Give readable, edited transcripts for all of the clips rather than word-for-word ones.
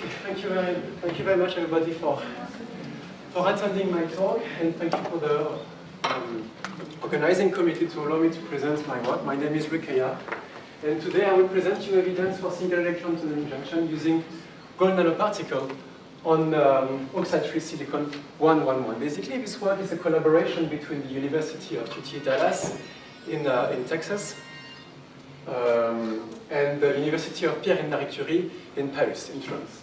Okay, thank you very much, everybody, for attending my talk, and thank you for the organizing committee to allow me to present my work. My name is Caillard, and today I will present you evidence for single electron tunneling junction using gold nanoparticle on oxide-free silicon 111. Basically, this work is a collaboration between the University of UT Dallas in Texas and the University of Pierre and Marie Curie in Paris, in France.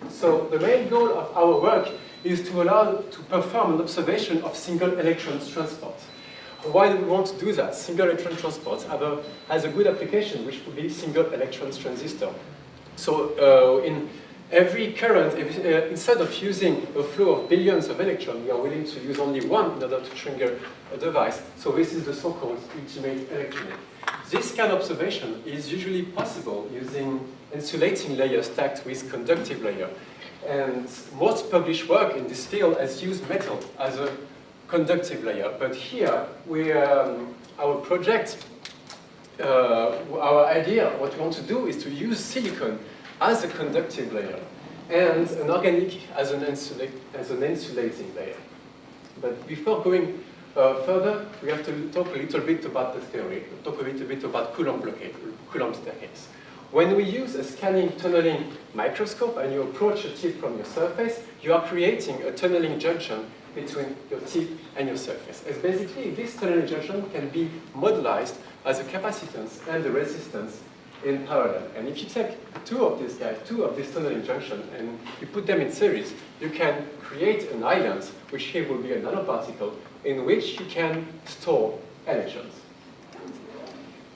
So the main goal of our work is to allow to perform an observation of single electron transport. Why do we want to do that? Single electron transport has a good application, which would be single electron transistor. So in every current, instead of using a flow of billions of electrons, we are willing to use only one in order to trigger a device. So this is the so-called ultimate electronic. This kind of observation is usually possible using insulating layer stacked with conductive layer. And most published work in this field has used metal as a conductive layer. But here, our project, our idea, what we want to do is to use silicon as a conductive layer and an organic as an insulating layer. But before going further, we have to talk a little bit about the theory, talk a little bit about Coulomb blockade, Coulomb staircase. When we use a scanning tunneling microscope and you approach a tip from your surface, you are creating a tunneling junction between your tip and your surface. As basically, this tunneling junction can be modelized as a capacitance and a resistance in parallel. And if you take two of these tunneling junctions, and you put them in series, you can create an island, which here will be a nanoparticle, in which you can store electrons.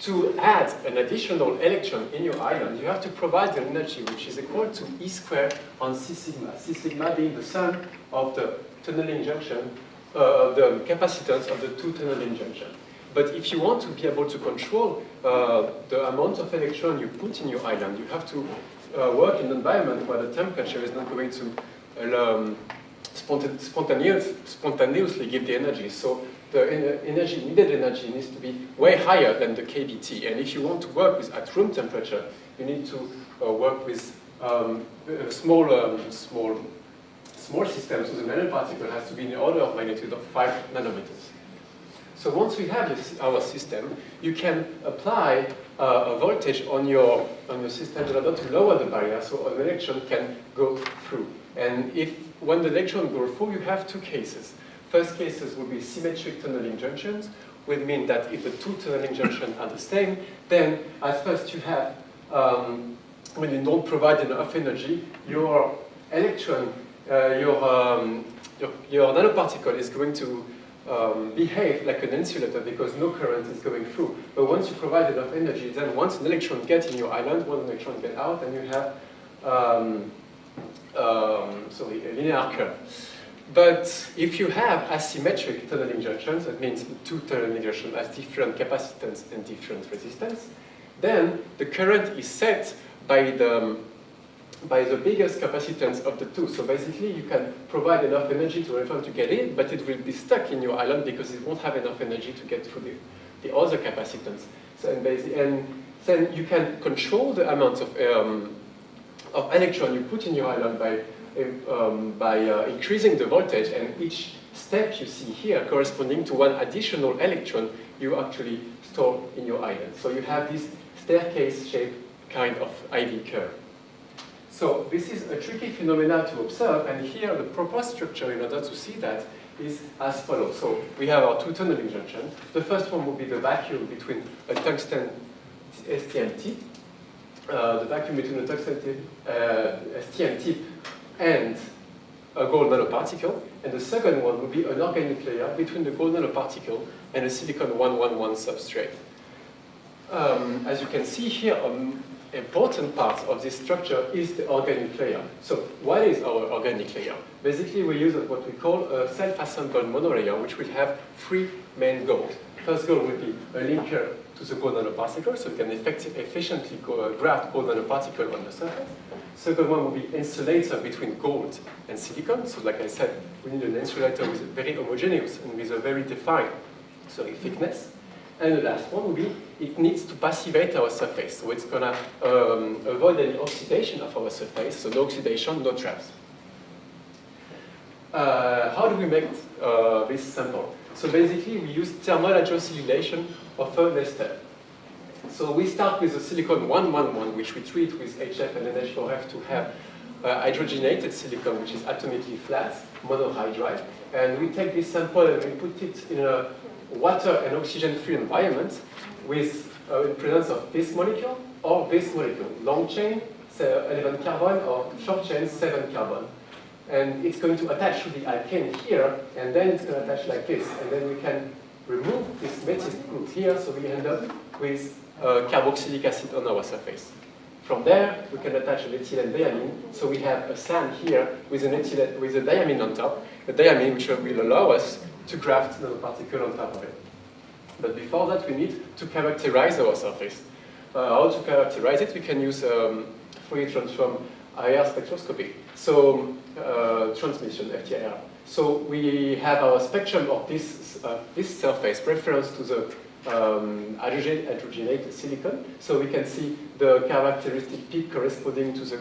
To add an additional electron in your island, you have to provide an energy which is equal to E squared on C sigma. C sigma being the sum of the tunneling junction, the capacitance of the two tunneling junctions. But if you want to be able to control the amount of electron you put in your island, you have to work in an environment where the temperature is not going to spontaneously give the energy. So the needed energy needs to be way higher than the KBT. And if you want to work at room temperature, you need to work with small systems. So the nanoparticle has to be in the order of magnitude of 5 nanometers. So once we have our system, you can apply a voltage on your system in order to lower the barrier so an electron can go through. And when the electron goes through, you have two cases. First cases will be symmetric tunneling junctions, which mean that if the two tunneling junctions are the same, then at first you have, when you don't provide enough energy, your electron, your nanoparticle is going to behave like an insulator because no current is going through. But once you provide enough energy, then once an electron gets in your island, one electron gets out, and you have a linear curve. But if you have asymmetric tunneling junctions, that means two tunneling junctions has different capacitance and different resistance, then the current is set by the biggest capacitance of the two. So basically, you can provide enough energy to electron to get in, but it will be stuck in your island because it won't have enough energy to get through the other capacitance. So and then you can control the amount of electron you put in your island by increasing the voltage, and each step you see here corresponding to one additional electron you actually store in your island. So you have this staircase-shaped kind of IV curve. So this is a tricky phenomenon to observe, and here the proposed structure in order to see that is as follows. So we have our two tunneling junctions. The first one will be the vacuum between a tungsten STM tip, the vacuum between a tungsten STM tip and a gold nanoparticle, and the second one will be an organic layer between the gold nanoparticle and a silicon 111 substrate. As you can see here, important part of this structure is the organic layer. So what is our organic layer? Basically, we use what we call a self-assembled monolayer, which will have three main goals. First goal will be a linker to the gold nanoparticle, so we can efficiently graft gold nanoparticle on the surface. Second one will be insulator between gold and silicon. So like I said, we need an insulator with very homogeneous and with a very defined thickness. And the last one will be it needs to passivate our surface. So it's going to avoid any oxidation of our surface. So no oxidation, no traps. How do we make this sample? So basically, we use thermal hydrosilylation of an ester. So we start with the silicon 111, which we treat with HF and NH4F to have hydrogenated silicon, which is atomically flat, monohydride. And we take this sample and we put it in a water and oxygen-free environment with in presence of this molecule or this molecule, long chain, 11 carbon, or short chain, 7 carbon. And it's going to attach to the alkane here, and then it's going to attach like this. And then we can remove this methyl group here, so we end up with carboxylic acid on our surface. From there, we can attach an ethylene diamine, so we have a SAN here with an ethylene, with a diamine on top, a diamine which will allow us to graft nanoparticle on top of it. But before that, we need to characterize our surface. How to characterize it? We can use Fourier transform IR spectroscopy. So transmission, FTIR. So we have our spectrum of this surface reference to the hydrogenated silicon. So we can see the characteristic peak corresponding to the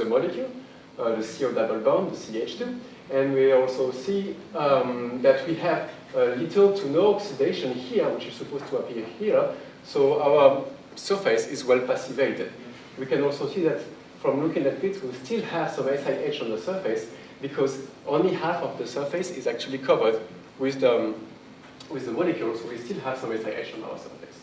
molecule, the CO double bond, the CH2. And we also see that we have little to no oxidation here, which is supposed to appear here. So our surface is well passivated. We can also see that from looking at it, we still have some SiH on the surface because only half of the surface is actually covered with the molecule, so we still have some SiH on our surface.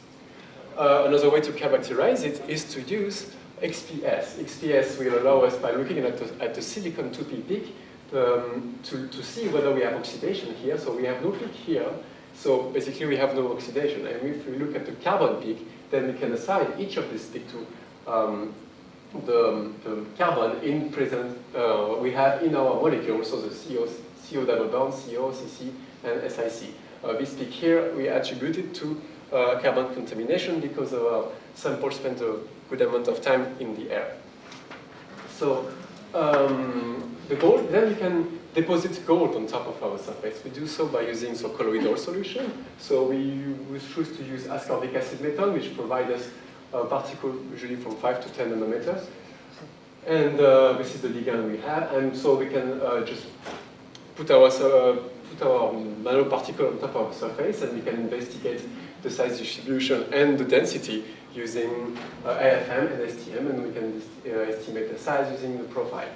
Another way to characterize it is to use XPS. XPS will allow us, by looking at the silicon 2p peak, to see whether we have oxidation here. So we have no peak here, so basically we have no oxidation. And if we look at the carbon peak, then we can assign each of these peaks to the carbon in present we have in our molecule, so the CO double bond, CO, CC, and SiC. This peak here we attribute it to carbon contamination because our sample spent a good amount of time in the air. So the gold, then we can deposit gold on top of our surface. We do so by using colloidal solution. So we choose to use ascorbic acid method, which provides us particles usually from 5 to 10 nanometers. And this is the ligand we have. And so we can just put our nanoparticle on top of the surface, and we can investigate the size distribution and the density using AFM and STM, and we can estimate the size using the profile.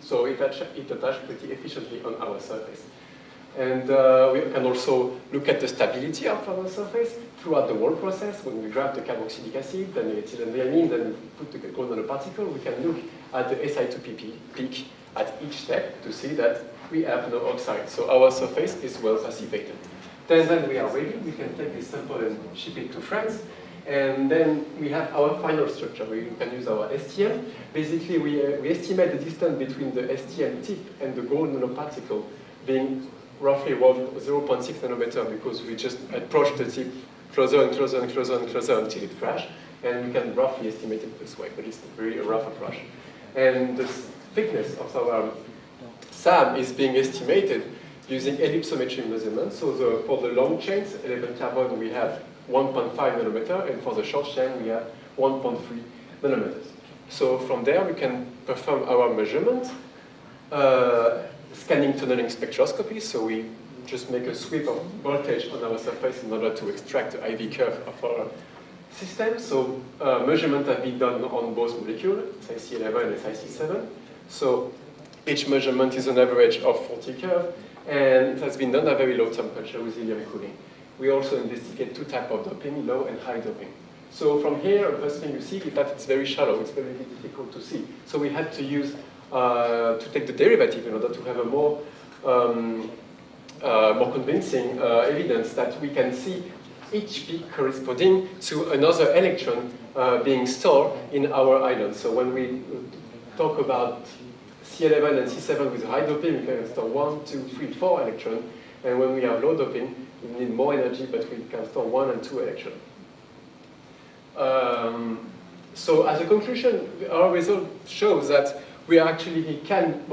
So it attaches pretty efficiently on our surface. And we can also look at the stability of our surface throughout the whole process. When we grab the carboxylic acid, then the ethylene, then we put the gold nanoparticle, we can look at the Si2P peak at each step to see that we have no oxide. So our surface is well passivated. Then we are ready. We can take this sample and ship it to France. And then we have our final structure. We can use our STM. Basically, we estimate the distance between the STM tip and the gold nanoparticle being roughly 0.6 nanometer, because we just approach the tip closer and closer and closer and closer until it crashes. And we can roughly estimate it this way, but it's a very rough approach. And the thickness of our SAM is being estimated using ellipsometry measurements. So for the long chains, 11 carbon, we have 1.5 nanometer, and for the short chain, we have 1.3 nanometers. So from there, we can perform our measurement, scanning tunneling spectroscopy. So we just make a sweep of voltage on our surface in order to extract the IV curve of our system. So measurements have been done on both molecules, SiC11 and SiC7. So each measurement is an average of 40 curve, and it has been done at very low temperature with helium cooling. We also investigate two types of doping, low and high doping. So from here, the first thing you see is that it's very shallow. It's very difficult to see. So we had to use, to take the derivative in order to have a more convincing evidence that we can see each peak corresponding to another electron being stored in our island. So when we talk about C11 and C7 with high doping, we can store 1, 2, 3, 4 electrons. And when we have low doping, we need more energy, but we can store 1 and 2 electrons. So as a conclusion, our result shows that we actually can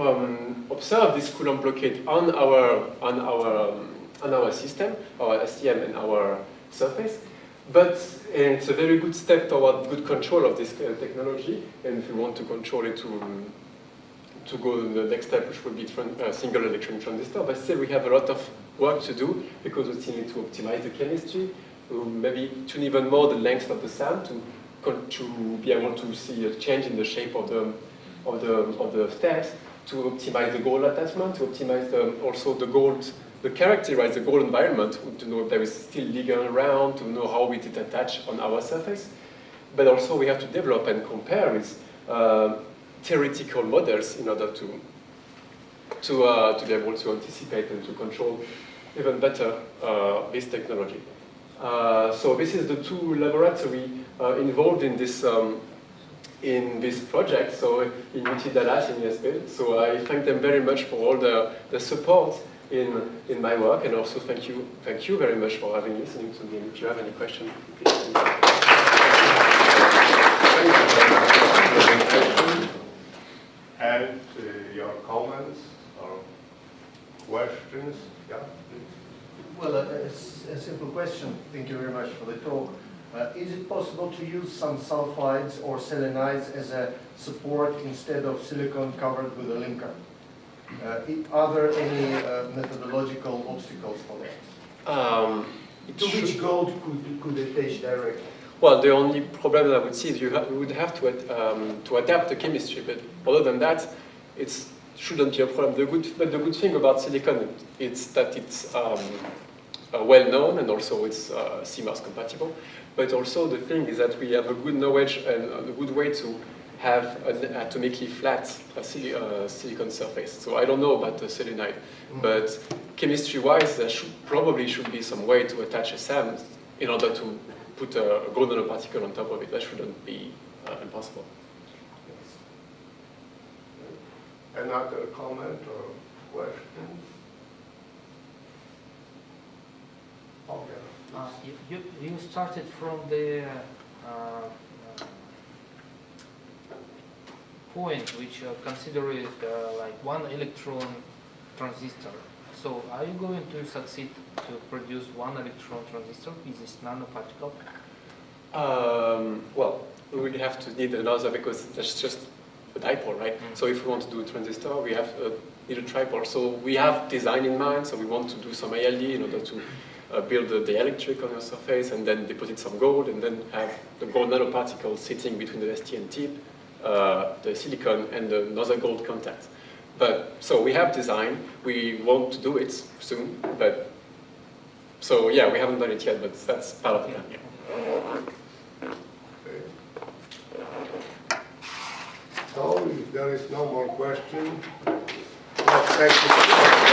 observe this Coulomb blockade on our system, our STM and our surface. But it's a very good step toward good control of this technology, and if we want to control it to go to the next step, which would be single electron transistor. But still, we have a lot of work to do because we still need to optimize the chemistry, to maybe tune even more the length of the SAM to be able to see a change in the shape of the steps, to optimize the gold attachment, to optimize also the gold, to characterize the gold environment, to know if there is still ligand around, to know how it attach on our surface. But also we have to develop and compare with theoretical models in order to be able to anticipate and to control even better this technology. So this is the two laboratories involved in this project, so in UT Dallas, in ISP. So I thank them very much for all the support in my work, and also thank you very much for listening to me. And if you have any questions, please. And your comments or questions? Yeah, please. Well, a simple question. Thank you very much for the talk. Is it possible to use some sulfides or selenides as a support instead of silicon covered with a linker? Are there any methodological obstacles for that? To which gold could attach directly? Well, the only problem I would see is you would have to adapt the chemistry, but other than that, it shouldn't be a problem. The good thing about silicon is that it's well known, and also it's CMOS compatible. But also the thing is that we have a good knowledge and a good way to have an atomically flat silicon surface. So I don't know about the selenide, but chemistry-wise, there probably should be some way to attach a SAM in order to put a gold nanoparticle on top of it. That shouldn't be impossible. Another comment or question? Okay. You started from the point which considered like one electron transistor. So are you going to succeed to produce one electron transistor with this nanoparticle? Well, we will have to need another because that's just a dipole, right? So if we want to do a transistor, we have need a tripole. So we have design in mind, so we want to do some ALD in order to build the electric on your surface and then deposit some gold and then have the gold nanoparticle sitting between the ST and tip, the silicon and another gold contact. But so we have design, we want to do it soon, but so yeah, we haven't done it yet, but that's part of the plan. Yeah. Okay. So if there is no more question, well, thank you.